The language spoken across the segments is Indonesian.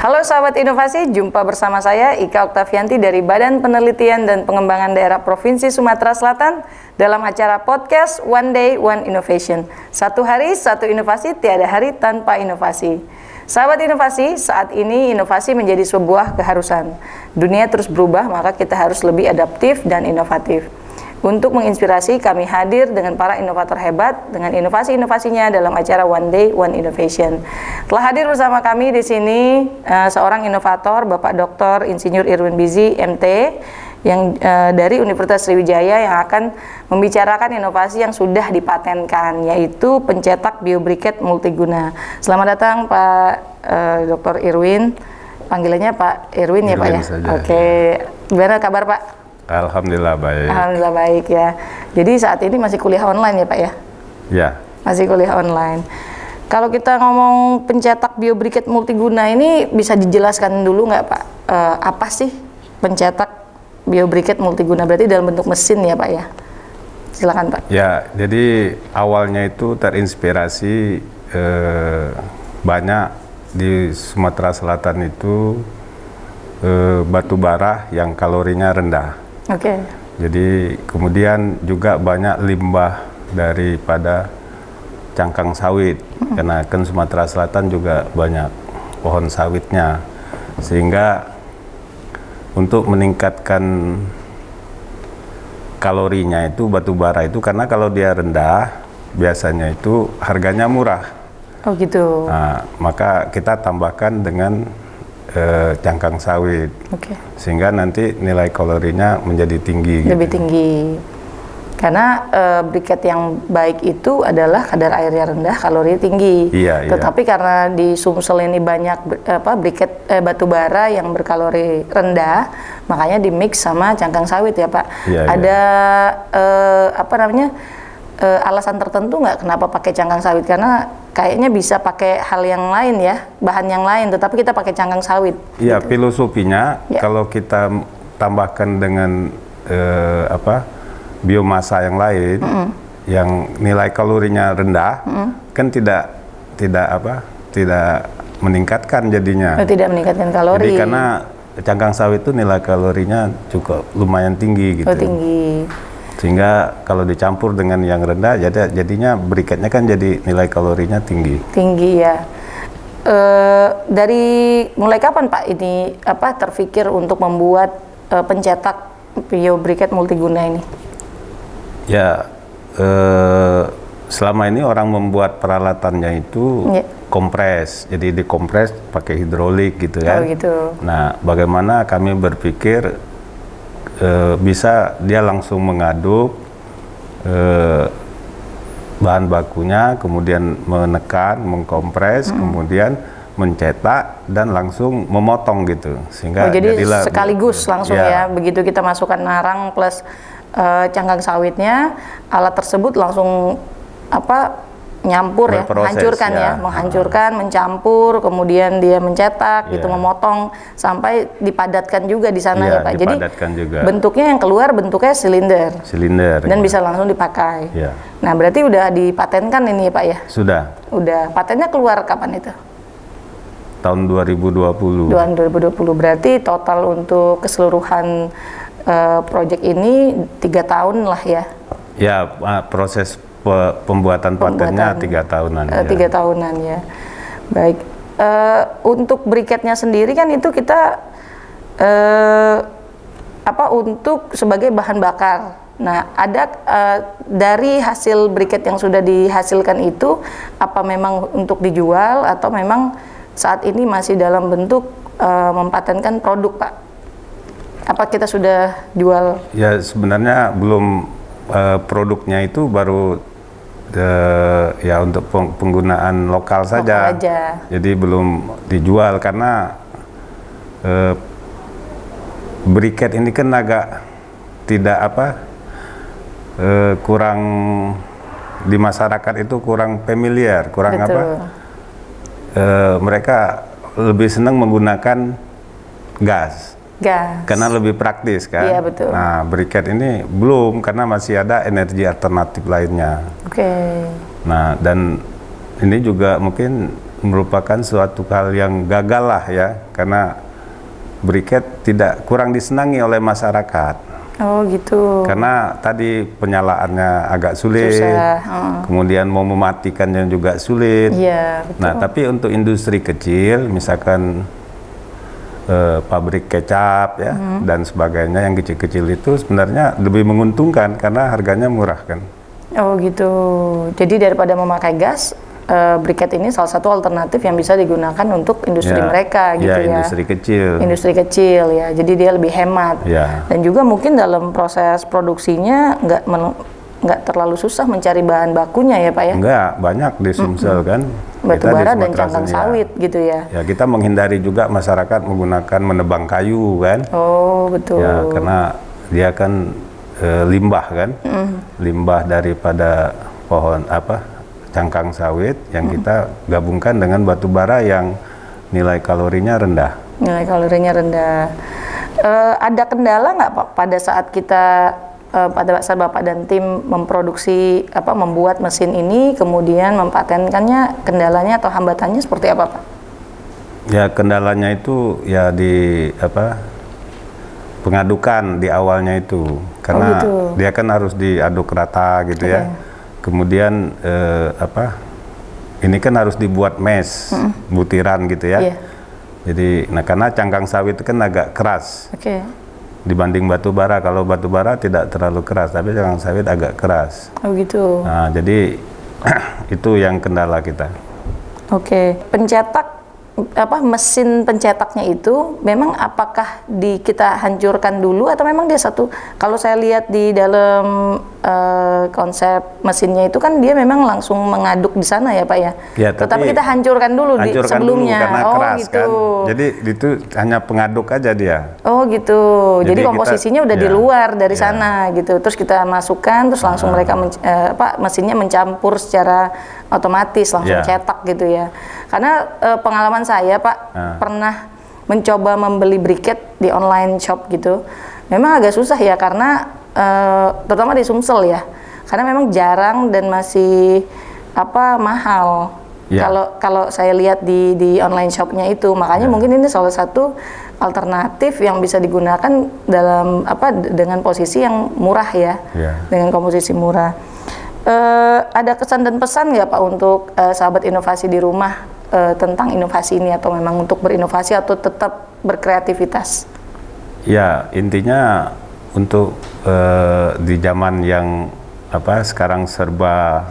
Halo sahabat inovasi, jumpa bersama saya Ika Oktavianti dari Badan Penelitian dan Pengembangan Daerah Provinsi Sumatera Selatan dalam acara podcast One Day One Innovation. Satu hari, satu inovasi, tiada hari tanpa inovasi. Sahabat inovasi, saat ini inovasi menjadi sebuah keharusan. Dunia terus berubah, maka kita harus lebih adaptif dan inovatif. Untuk menginspirasi, kami hadir dengan para inovator hebat dengan inovasi-inovasinya dalam acara One Day One Innovation. Telah hadir bersama kami di sini seorang inovator, Bapak Dr. Insinyur Irwin Bizi, MT, yang dari Universitas Sriwijaya yang akan membicarakan inovasi yang sudah dipatenkan, yaitu pencetak biobriket multiguna. Selamat datang Pak Dr. Irwin. Panggilannya Pak Irwin ya Pak ya? Saja, Oke, gimana kabar Pak? Alhamdulillah baik. Alhamdulillah baik ya. Jadi saat ini masih kuliah online ya Pak ya? Ya. Masih kuliah online. Kalau kita ngomong pencetak biobriket multiguna ini bisa dijelaskan dulu nggak Pak? Apa sih pencetak biobriket multiguna? Berarti dalam bentuk mesin ya Pak ya? Silakan Pak. Ya, jadi awalnya itu terinspirasi banyak di Sumatera Selatan itu batu bara yang kalorinya rendah. Oke. Jadi kemudian juga banyak limbah daripada cangkang sawit, karena kan Sumatera Selatan juga banyak pohon sawitnya, sehingga untuk meningkatkan kalorinya itu batu bara itu, karena kalau dia rendah biasanya itu harganya murah. Oh gitu. Nah, maka kita tambahkan dengan cangkang sawit, sehingga nanti nilai kalorinya menjadi tinggi. Lebih tinggi. Karena briket yang baik itu adalah kadar airnya rendah, kalori tinggi. Iya, Tetapi karena di Sumsel ini banyak briket batu bara yang berkalori rendah, makanya di mix sama cangkang sawit ya Pak. Iya, ada alasan tertentu nggak kenapa pakai cangkang sawit? Karena kayaknya bisa pakai hal yang lain ya, bahan yang lain, tetapi kita pakai cangkang sawit. Iya, gitu. Filosofinya ya. Kalau kita tambahkan dengan biomasa yang lain, yang nilai kalorinya rendah, kan tidak meningkatkan jadinya. Tidak meningkatkan kalori. Jadi karena cangkang sawit itu nilai kalorinya cukup lumayan tinggi gitu. Oh, tinggi. Sehingga kalau dicampur dengan yang rendah, jadinya briketnya kan jadi nilai kalorinya tinggi. Tinggi ya. Dari mulai kapan Pak ini terpikir untuk membuat pencetak biobriket multiguna ini? Ya, selama ini orang membuat peralatannya itu kompres, jadi dikompres pakai hidrolik gitu kan. Oh gitu. Nah, bagaimana kami berpikir bisa dia langsung mengaduk bahan bakunya, kemudian menekan, mengkompres, kemudian mencetak dan langsung memotong gitu, sehingga jadi sekaligus langsung ya. Begitu kita masukkan arang plus cangkang sawitnya, alat tersebut langsung nyampur ya, menghancurkan, mencampur, kemudian dia mencetak, gitu, memotong sampai dipadatkan juga di sana ya Pak. Jadi juga. Bentuknya yang keluar bentuknya silinder dan bisa langsung dipakai. Ya. Nah berarti udah dipatenkan ini ya Pak ya? Sudah. Udah. Patennya keluar kapan itu? Tahun 2020. Tahun 2020. Berarti total untuk keseluruhan proyek ini 3 tahun lah ya? Ya, proses pembuatan patennya 3 tahunan. 3 tahunan ya. Baik. Untuk briketnya sendiri kan itu kita untuk sebagai bahan bakar. Nah, ada dari hasil briket yang sudah dihasilkan itu, apa memang untuk dijual atau memang saat ini masih dalam bentuk mempatenkan produk Pak? Apa kita sudah jual? Ya sebenarnya belum, produknya itu baru ya untuk penggunaan lokal saja. Jadi belum dijual karena briket ini kan agak tidak kurang di masyarakat itu kurang familiar, kurang mereka lebih senang menggunakan gas. Karena lebih praktis kan. Iya, betul. Nah, briket ini belum, karena masih ada energi alternatif lainnya. Oke. Nah, dan ini juga mungkin merupakan suatu hal yang gagal lah ya, karena briket tidak kurang disenangi oleh masyarakat. Oh gitu. Karena tadi penyalaannya agak sulit, kemudian mau mematikannya juga sulit. Iya, betul. Nah, tapi untuk industri kecil, misalkan pabrik kecap ya dan sebagainya yang kecil-kecil itu sebenarnya lebih menguntungkan karena harganya murah kan. Oh gitu. Jadi daripada memakai gas, briket ini salah satu alternatif yang bisa digunakan untuk industri mereka gitu ya. Industri kecil. Industri kecil ya. Jadi dia lebih hemat. Ya. Dan juga mungkin dalam proses produksinya nggak terlalu susah mencari bahan bakunya ya Pak ya. Enggak, banyak di Sumsel kan. Batu bara dan cangkang sawit gitu ya. Ya, kita menghindari juga masyarakat menggunakan menebang kayu kan. Oh, betul. Ya, karena dia kan limbah kan. Limbah daripada pohon cangkang sawit yang kita gabungkan dengan batu bara yang nilai kalorinya rendah. Nilai kalorinya rendah. Ada kendala nggak Pak pada saat kita pada saat Bapak dan tim memproduksi membuat mesin ini kemudian mempatenkannya, kendalanya atau hambatannya seperti apa Pak? Ya, kendalanya itu ya di pengadukan di awalnya itu karena gitu. dia kan harus diaduk rata gitu ya. Kemudian ini kan harus dibuat mesh butiran gitu ya. Jadi karena cangkang sawit itu kan agak keras. Dibanding batu bara, kalau batu bara tidak terlalu keras, tapi cangkang sawit agak keras. Oh gitu. Nah, jadi itu yang kendala kita. Pencetak mesin pencetaknya itu memang apakah kita hancurkan dulu atau memang dia satu? Kalau saya lihat di dalam konsep mesinnya itu kan dia memang langsung mengaduk di sana ya Pak ya. Ya, tetapi kita hancurkan dulu sebelumnya. Dulu karena keras gitu. Kan. Jadi itu hanya pengaduk aja dia. Oh gitu. Jadi komposisinya udah di luar dari sana gitu. Terus kita masukkan, terus langsung mereka mesinnya mencampur secara otomatis langsung cetak gitu ya. Karena pengalaman saya Pak pernah mencoba membeli briket di online shop gitu. Memang agak susah ya karena terutama di Sumsel ya. Karena memang jarang dan masih mahal. Kalau saya lihat di online shopnya itu, makanya mungkin ini salah satu alternatif yang bisa digunakan dalam dengan posisi yang murah ya. Dengan komposisi murah. Ada kesan dan pesan nggak Pak untuk sahabat inovasi di rumah tentang inovasi ini, atau memang untuk berinovasi atau tetap berkreativitas? Ya, intinya untuk di zaman yang sekarang serba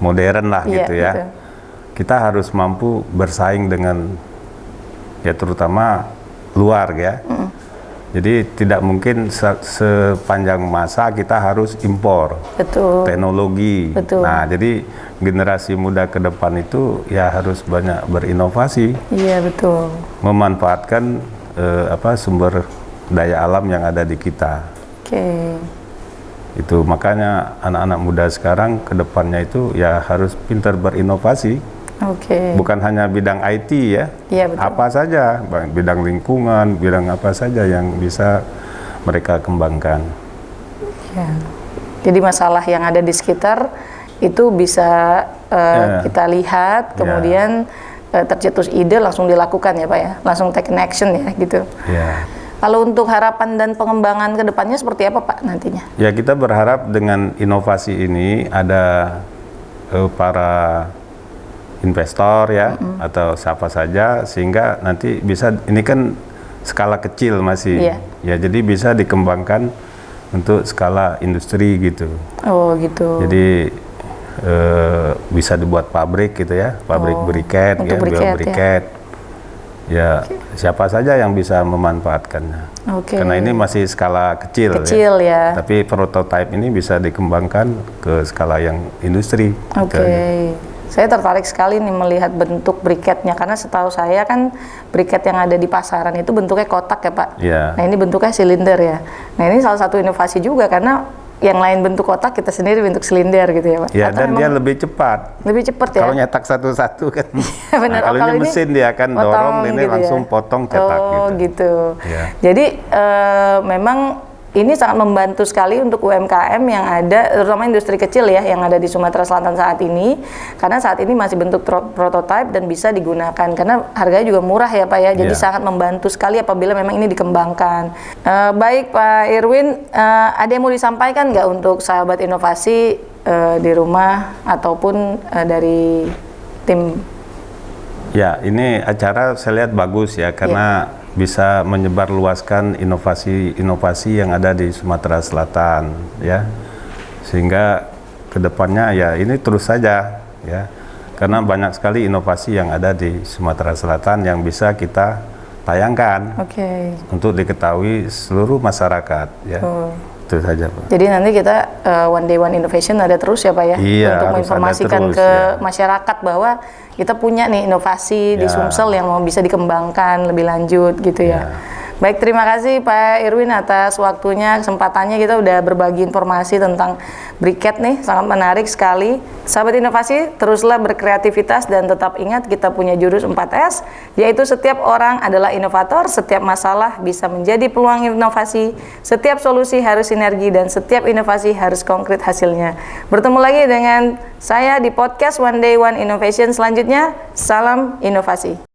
modern lah gitu ya. Gitu. Kita harus mampu bersaing dengan ya terutama luar ya. Jadi tidak mungkin sepanjang masa kita harus impor teknologi. Nah, jadi generasi muda ke depan itu ya harus banyak berinovasi. Iya, betul. Memanfaatkan sumber daya alam yang ada di kita. Itu makanya anak-anak muda sekarang ke depannya itu ya harus pintar berinovasi. Bukan hanya bidang IT ya, apa saja, bidang lingkungan, bidang apa saja yang bisa mereka kembangkan. Jadi masalah yang ada di sekitar itu bisa kita lihat, kemudian tercetus ide langsung dilakukan ya Pak ya, langsung take an action ya gitu. Kalau untuk harapan dan pengembangan ke depannya seperti apa Pak nantinya? Ya, kita berharap dengan inovasi ini ada para investor ya atau siapa saja, sehingga nanti bisa, ini kan skala kecil masih ya, jadi bisa dikembangkan untuk skala industri gitu. Oh gitu. Jadi bisa dibuat pabrik gitu ya, pabrik briket ya, briket ya, siapa saja yang bisa memanfaatkannya. Karena ini masih skala kecil ya. Tapi prototipe ini bisa dikembangkan ke skala yang industri. Saya tertarik sekali nih melihat bentuk briketnya, karena setahu saya kan briket yang ada di pasaran itu bentuknya kotak ya Pak. Nah ini bentuknya silinder ya. Nah ini salah satu inovasi juga, karena yang lain bentuk kotak, kita sendiri bentuk silinder gitu ya Pak. Dan dia lebih cepat. Lebih cepat ya. Kalau nyetak satu-satu kan. Benar. Nah, kalau ini mesin dia akan dorong ini gitu langsung potong cetak gitu. Jadi memang ini sangat membantu sekali untuk UMKM yang ada, terutama industri kecil ya, yang ada di Sumatera Selatan saat ini, karena saat ini masih bentuk prototipe dan bisa digunakan, karena harganya juga murah ya Pak ya, jadi sangat membantu sekali apabila memang ini dikembangkan. Baik Pak Irwin, ada yang mau disampaikan nggak untuk sahabat inovasi di rumah ataupun dari tim? Ya, ini acara saya lihat bagus ya, karena bisa menyebarluaskan inovasi-inovasi yang ada di Sumatera Selatan ya, sehingga kedepannya ya ini terus saja ya, karena banyak sekali inovasi yang ada di Sumatera Selatan yang bisa kita tayangkan untuk diketahui seluruh masyarakat ya. Itu saja Pak. Jadi nanti kita One Day One Innovation ada terus ya Pak ya, untuk menginformasikan ke masyarakat bahwa kita punya nih inovasi di Sumsel yang mau bisa dikembangkan lebih lanjut gitu ya. Baik, terima kasih Pak Irwin atas waktunya, kesempatannya, kita udah berbagi informasi tentang briket nih, sangat menarik sekali. Sahabat inovasi, teruslah berkreativitas dan tetap ingat kita punya jurus 4S, yaitu setiap orang adalah inovator, setiap masalah bisa menjadi peluang inovasi, setiap solusi harus sinergi, dan setiap inovasi harus konkret hasilnya. Bertemu lagi dengan saya di podcast One Day One Innovation selanjutnya. Salam inovasi.